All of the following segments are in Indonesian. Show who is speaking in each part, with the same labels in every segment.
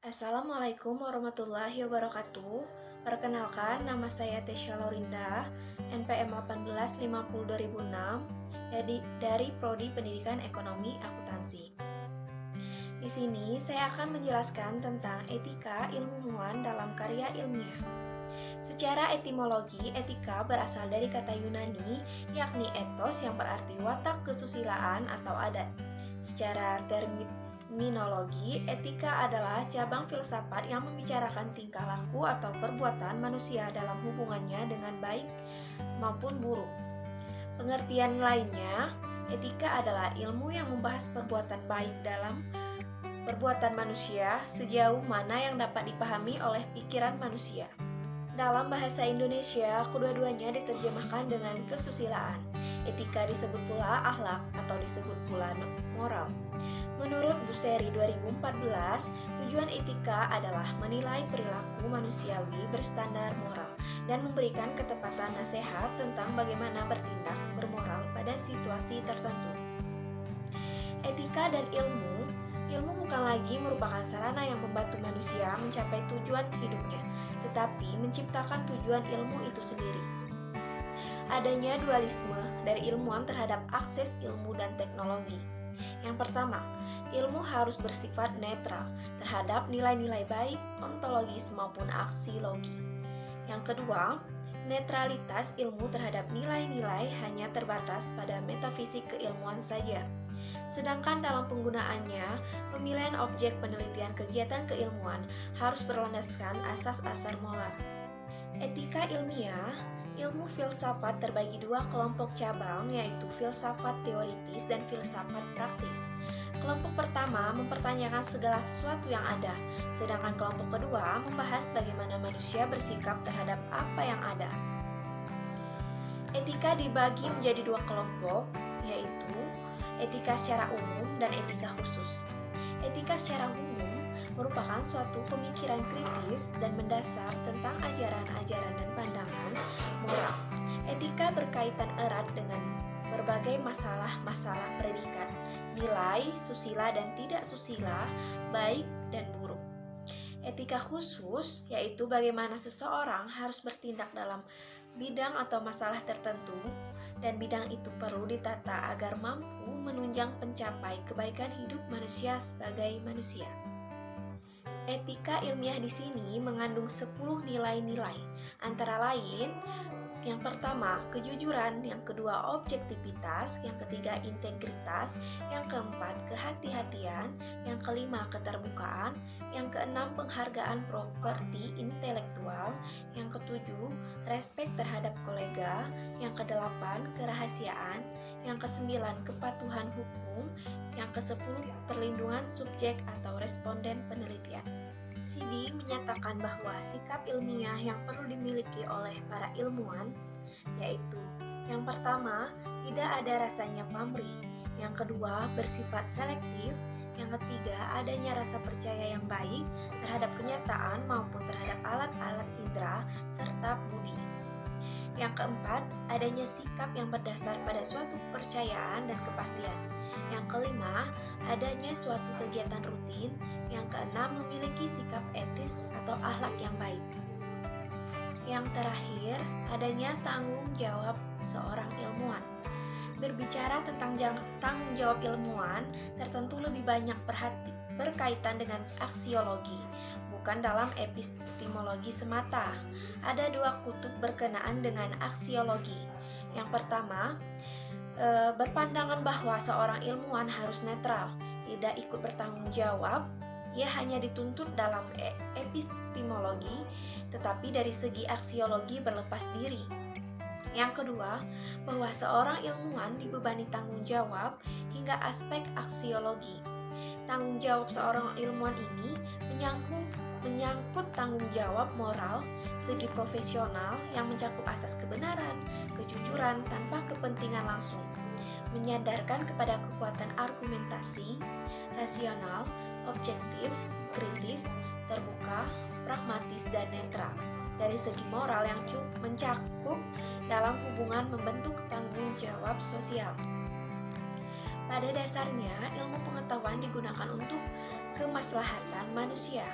Speaker 1: Assalamualaikum warahmatullahi wabarakatuh. Perkenalkan, nama saya Tesya Laurinda, NPM 1850-2006, dari Prodi Pendidikan Ekonomi Akuntansi. Di sini saya akan menjelaskan tentang etika ilmuwan dalam karya ilmiah. Secara etimologi, etika berasal dari kata Yunani, yakni ethos yang berarti watak kesusilaan atau adat. Secara terminologi, etika adalah cabang filsafat yang membicarakan tingkah laku atau perbuatan manusia dalam hubungannya dengan baik maupun buruk. Pengertian lainnya, etika adalah ilmu yang membahas perbuatan baik dalam perbuatan manusia sejauh mana yang dapat dipahami oleh pikiran manusia. Dalam bahasa Indonesia, kedua-duanya diterjemahkan dengan kesusilaan. Etika disebut pula akhlak atau disebut pula moral. Menurut Busseri 2014, tujuan etika adalah menilai perilaku manusiawi berstandar moral dan memberikan ketepatan nasihat tentang bagaimana bertindak bermoral pada situasi tertentu. Etika dan ilmu bukan lagi merupakan sarana yang membantu manusia mencapai tujuan hidupnya, tetapi menciptakan tujuan ilmu itu sendiri. Adanya dualisme dari ilmuwan terhadap akses ilmu dan teknologi. Yang pertama, ilmu harus bersifat netral terhadap nilai-nilai baik, ontologis maupun aksiologi. Yang kedua, netralitas ilmu terhadap nilai-nilai hanya terbatas pada metafisik keilmuan saja. Sedangkan dalam penggunaannya, pemilihan objek penelitian kegiatan keilmuan harus berlandaskan asas-asas moral. Etika ilmiah, ilmu filsafat terbagi dua kelompok cabang, yaitu filsafat teoritis dan filsafat praktis. Kelompok pertama mempertanyakan segala sesuatu yang ada, sedangkan kelompok kedua membahas bagaimana manusia bersikap terhadap apa yang ada. Etika dibagi menjadi dua kelompok, yaitu etika secara umum dan etika khusus. Etika secara umum merupakan suatu pemikiran kritis dan mendasar tentang ajaran-ajaran dan pandangan moral. Etika berkaitan erat dengan berbagai masalah-masalah predikat, nilai, susila dan tidak susila, baik dan buruk. Etika khusus yaitu bagaimana seseorang harus bertindak dalam bidang atau masalah tertentu, dan bidang itu perlu ditata agar mampu menunjang pencapai kebaikan hidup manusia sebagai manusia. Etika ilmiah di sini mengandung 10 nilai-nilai, antara lain yang pertama, kejujuran, yang kedua, objektivitas, yang ketiga, integritas, yang keempat, kehati-hatian, yang kelima, keterbukaan, yang keenam, penghargaan properti intelektual, yang ketujuh, respek terhadap kolega, yang kedelapan, kerahasiaan, yang kesembilan, kepatuhan hukum, yang kesepuluh, perlindungan subjek atau responden penelitian. Sidi menyatakan bahwa sikap ilmiah yang perlu dimiliki oleh para ilmuwan yaitu yang pertama, tidak ada rasanya pamrih, yang kedua, bersifat selektif, yang ketiga, adanya rasa percaya yang baik terhadap kenyataan maupun terhadap alat-alat indera serta budi. Yang keempat, adanya sikap yang berdasar pada suatu kepercayaan dan kepastian. Yang kelima, adanya suatu kegiatan rutin. Yang keenam, memiliki sikap etis atau akhlak yang baik. Yang terakhir, adanya tanggung jawab seorang ilmuwan. Berbicara tentang tanggung jawab ilmuwan, tertentu lebih banyak berkaitan dengan aksiologi, bukan dalam epistemologi semata. Ada dua kutub berkenaan dengan aksiologi. Yang pertama, berpandangan bahwa seorang ilmuwan harus netral, tidak ikut bertanggung jawab. Ia hanya dituntut dalam epistemologi, tetapi dari segi aksiologi berlepas diri. Yang kedua, bahwa seorang ilmuwan dibebani tanggung jawab hingga aspek aksiologi. Tanggung jawab seorang ilmuwan ini menyangkut tanggung jawab moral, segi profesional yang mencakup asas kebenaran, kejujuran tanpa kepentingan langsung, menyadarkan kepada kekuatan argumentasi, rasional, objektif, kritis, terbuka, pragmatis, dan netral. Dari segi moral yang mencakup dalam hubungan membentuk tanggung jawab sosial. Pada dasarnya, ilmu pengetahuan digunakan untuk kemaslahatan manusia.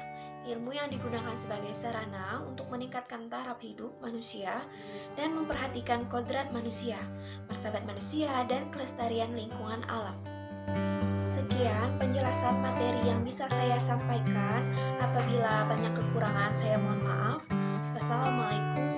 Speaker 1: ilmu yang digunakan sebagai sarana untuk meningkatkan taraf hidup manusia dan memperhatikan kodrat manusia, martabat manusia, dan kelestarian lingkungan alam. Sekian penjelasan materi yang bisa saya sampaikan. Apabila banyak kekurangan, saya mohon maaf. Wassalamualaikum